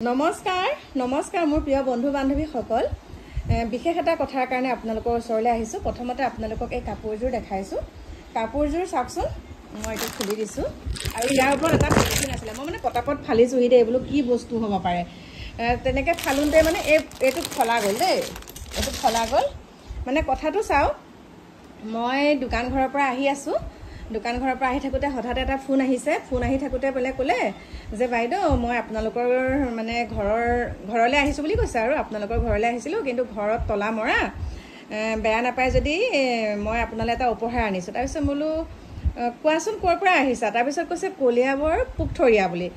নমস্কাৰ মোৰ প্ৰিয় বন্ধু বান্ধৱী সকল বিশেষ এটা কথাৰ কাৰণে আপোনালোকৰ ওচৰলৈ আহিছো প্ৰথমতে আপোনালোকক এই কাপোৰযোৰ দেখাইছো কাপোৰযোৰ চাওকচোন মই এটা খুলি দিছো আৰু ইয়াৰ ওপৰত এটা পেকিং আছিল মই মানে পটাপট ফালিছো হি দে বলো কি বস্তু হ'ব পাৰে তেনেকৈ ফালুনতে মানে এইটো খলা গ'ল দেই এইটো খলা গ'ল মানে কথাটো চাও মই দোকান ঘৰৰ পৰা আহি আছো দোকান ঘৰৰ পৰা আহি থাকোতে হঠাৎ এটা ফোন আহিছে ফোন আহি থাকোতে বলে ক'লে যে বাইদেউ মই আপোনালোকৰ মানে ঘৰলৈ আহিছো বুলি কৈছে আৰু আপোনালোকৰ ঘৰলৈ আহিছিলো কিন্তু ঘৰত তলা মৰা বেয়া নাপায় যদি মই আপোনালৈ এটা উপহাৰ আনিছো তাৰ পিছত বলো কোৱাচোন ক'ৰ পৰা আহিছা তাৰ পিছত কৈছে কলিয়াবৰ পুখথৰিয়া বুলি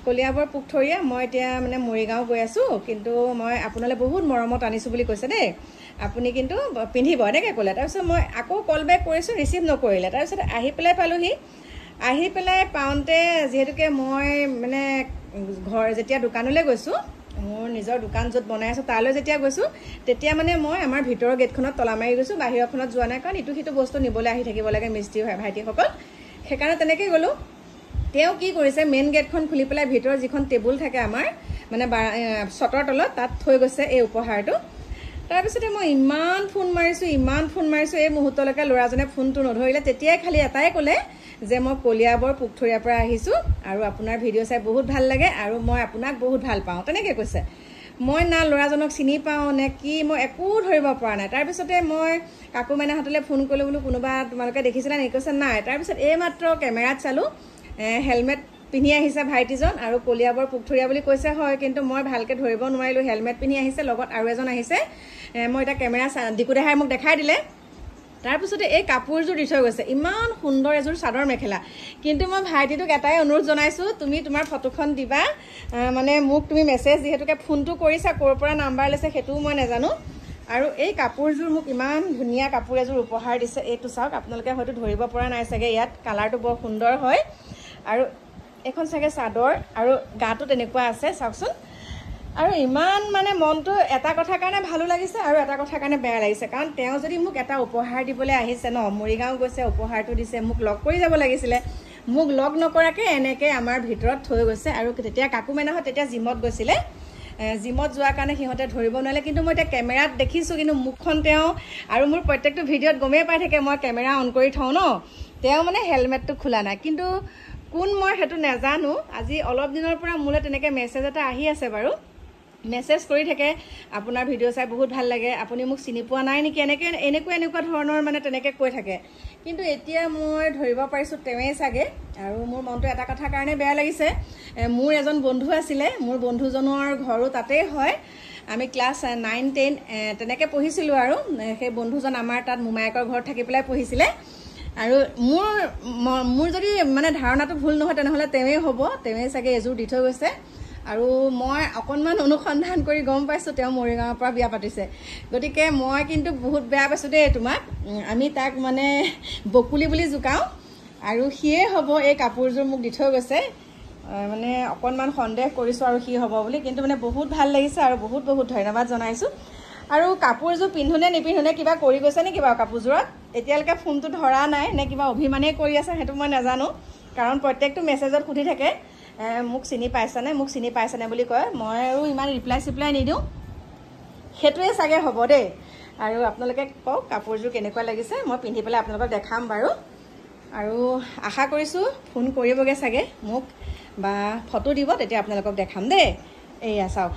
কলিয়াবৰ পুখথৰিয়া মই এতিয়া মানে মৰিগাঁও গৈ আছো কিন্তু মই আপোনালৈ বহুত মৰমত আনিছো বুলি কৈছে দেই আপুনি কিন্তু পিন্ধিব এনেকৈ ক'লে তাৰ পিছত মই আকৌ কল বেক কৰিছো ৰিচিভ নকৰিলে তাৰ পিছত আহি পেলাই পালোহি আহি পেলাই পাওঁতে যেহেতুকে মই মানে ঘৰ যেতিয়া দোকানলৈ গৈছো মোৰ নিজৰ দোকান য'ত বনাই আছো তালৈ যেতিয়া গৈছো তেতিয়া মানে মই আমাৰ ভিতৰৰ গেটখনত তলা মাৰি গৈছো বাহিৰখনত যোৱা নাই কাৰণ ইটো সিটো বস্তু নিবলৈ আহি থাকিব লাগে মিস্ত্ৰী ভাইটিসকল সেইকাৰণে তেনেকৈ গ'লো তেওঁ কি কৰিছে মেইন গেটখন খুলি পেলাই ভিতৰৰ যিখন টেবুল থাকে আমাৰ মানে ছটৰ তলত তাত থৈ গৈছে এই উপহাৰটো তাৰপিছতে মই ইমান ফোন মাৰিছো এই মুহূৰ্তলৈকে ল'ৰাজনে ফোনটো নধৰিলে তেতিয়াই খালি এটাই ক'লে যে মই কলিয়াবৰ পুখথৰিয়াৰ পৰা আহিছো আৰু আপোনাৰ ভিডিঅ' চাই বহুত ভাল লাগে আৰু মই আপোনাক বহুত ভাল পাওঁ তেনেকৈ কৈছে মই না ল'ৰাজনক চিনি পাওঁ নে কি মই একো ধৰিব পৰা নাই তাৰপিছতে মই কাকু মাইনাহঁতলৈ ফোন কৰিলোঁ বোলো কোনোবা তোমালোকে দেখিছিলা নেকি কৈছে নাই তাৰপিছত এইমাত্ৰ কেমেৰাত চালোঁ হেলমেট পিন্ধি আহিছে ভাইটিজন আৰু কলিয়াবৰ পুখথৰিয়া বুলি কৈছে হয় কিন্তু মই ভালকৈ ধৰিব নোৱাৰিলোঁ হেলমেট পিন্ধি আহিছে লগত আৰু এজন আহিছে মই এটা কেমেৰা দিকু দেখাই মোক দেখাই দিলে তাৰপিছতে এই কাপোৰযোৰ দি থৈ গৈছে ইমান সুন্দৰ এযোৰ চাদৰ মেখেলা কিন্তু মই ভাইটিটোক এটাই অনুৰোধ জনাইছোঁ তুমি তোমাৰ ফটোখন দিবা মানে মোক তুমি মেছেজ যিহেতুকে ফোনটো কৰিছা ক'ৰ পৰা নাম্বাৰ লৈছে সেইটোও মই নাজানো আৰু এই কাপোৰযোৰ মোক ইমান ধুনীয়া কাপোৰ এযোৰ উপহাৰ দিছে এইটো চাওক আপোনালোকে হয়তো ধৰিব পৰা নাই চাগে ইয়াত কালাৰটো বৰ সুন্দৰ হয় আৰু এখন চাগে চাদৰ আৰু গাটো তেনেকুৱা আছে চাওকচোন আৰু ইমান মানে মনটো এটা কথাৰ কাৰণে ভালো লাগিছে আৰু এটা কথাৰ কাৰণে বেয়া লাগিছে কাৰণ তেওঁ যদি মোক এটা উপহাৰ দিবলৈ আহিছে ন মৰিগাঁও গৈছে উপহাৰটো দিছে মোক লগ কৰি যাব লাগিছিলে মোক লগ নকৰাকৈ এনেকৈ আমাৰ ভিতৰত থৈ গৈছে আৰু তেতিয়া কাকু মাইনাহঁত তেতিয়া জিমত গৈছিলে জিমত যোৱাৰ কাৰণে সিহঁতে ধৰিব নোৱাৰিলে কিন্তু মই এতিয়া কেমেৰাত দেখিছোঁ কিন্তু মুখখন তেওঁ আৰু মোৰ প্ৰত্যেকটো ভিডিঅ'ত গমেই পাই থাকে মই কেমেৰা অন কৰি থওঁ ন তেওঁ মানে হেলমেটটো খোলা নাই কিন্তু কোন মই সেইটো নাজানো আজি অলপ দিনৰ পৰা মোলৈ তেনেকৈ মেছেজ এটা আহি আছে বাৰু মেছেজ কৰি থাকে আপোনাৰ ভিডিঅ' চাই বহুত ভাল লাগে আপুনি মোক চিনি পোৱা নাই নেকি এনেকুৱা ধৰণৰ মানে তেনেকৈ কৈ থাকে কিন্তু এতিয়া মই ধৰিব পাৰিছোঁ তেওঁৱেই চাগে আৰু মোৰ মনটো এটা কথাৰ কাৰণে বেয়া লাগিছে মোৰ এজন বন্ধু আছিলে মোৰ বন্ধুজনৰ ঘৰো তাতেই হয় আমি ক্লাছ 9-10 তেনেকৈ পঢ়িছিলোঁ আৰু সেই বন্ধুজন আমাৰ তাত মোমায়েকৰ ঘৰত থাকি পেলাই পঢ়িছিলে আৰু মোৰ যদি মানে ধাৰণাটো ভুল নহয় তেনেহ'লে তেওঁৱেই চাগে এযোৰ দি থৈ গৈছে আৰু মই অকণমান অনুসন্ধান কৰি গম পাইছোঁ তেওঁ মৰিগাঁৱৰ পৰা বিয়া পাতিছে গতিকে মই কিন্তু বহুত বেয়া পাইছোঁ দেই তোমাক আমি তাক মানে বকুলি বুলি জোকাওঁ আৰু সিয়ে হ'ব এই কাপোৰযোৰ মোক দি থৈ গৈছে মানে অকণমান সন্দেহ কৰিছোঁ আৰু সি হ'ব বুলি কিন্তু মানে বহুত ভাল লাগিছে আৰু বহুত ধন্যবাদ জনাইছোঁ আৰু কাপোৰযোৰ পিন্ধোনে নিপিন্ধোনে কিবা কৰি গৈছে নেকি বাৰু কাপোৰযোৰত এতিয়ালৈকে ফোনটো ধৰা নাই নে কিবা অভিমানেই কৰি আছে সেইটো মই নাজানো কাৰণ প্ৰত্যেকটো মেছেজত সুধি থাকে মোক চিনি পাইছানে বুলি কয় মই আৰু ইমান ৰিপ্লাই নিদিওঁ সেইটোৱে চাগে হ'ব দেই আৰু আপোনালোকে কওক কাপোৰযোৰ কেনেকুৱা লাগিছে মই পিন্ধি পেলাই আপোনালোকক দেখাম বাৰু আৰু আশা কৰিছোঁ ফোন কৰিবগৈ চাগে মোক বা ফটো দিব তেতিয়া আপোনালোকক দেখাম দেই এয়া চাওক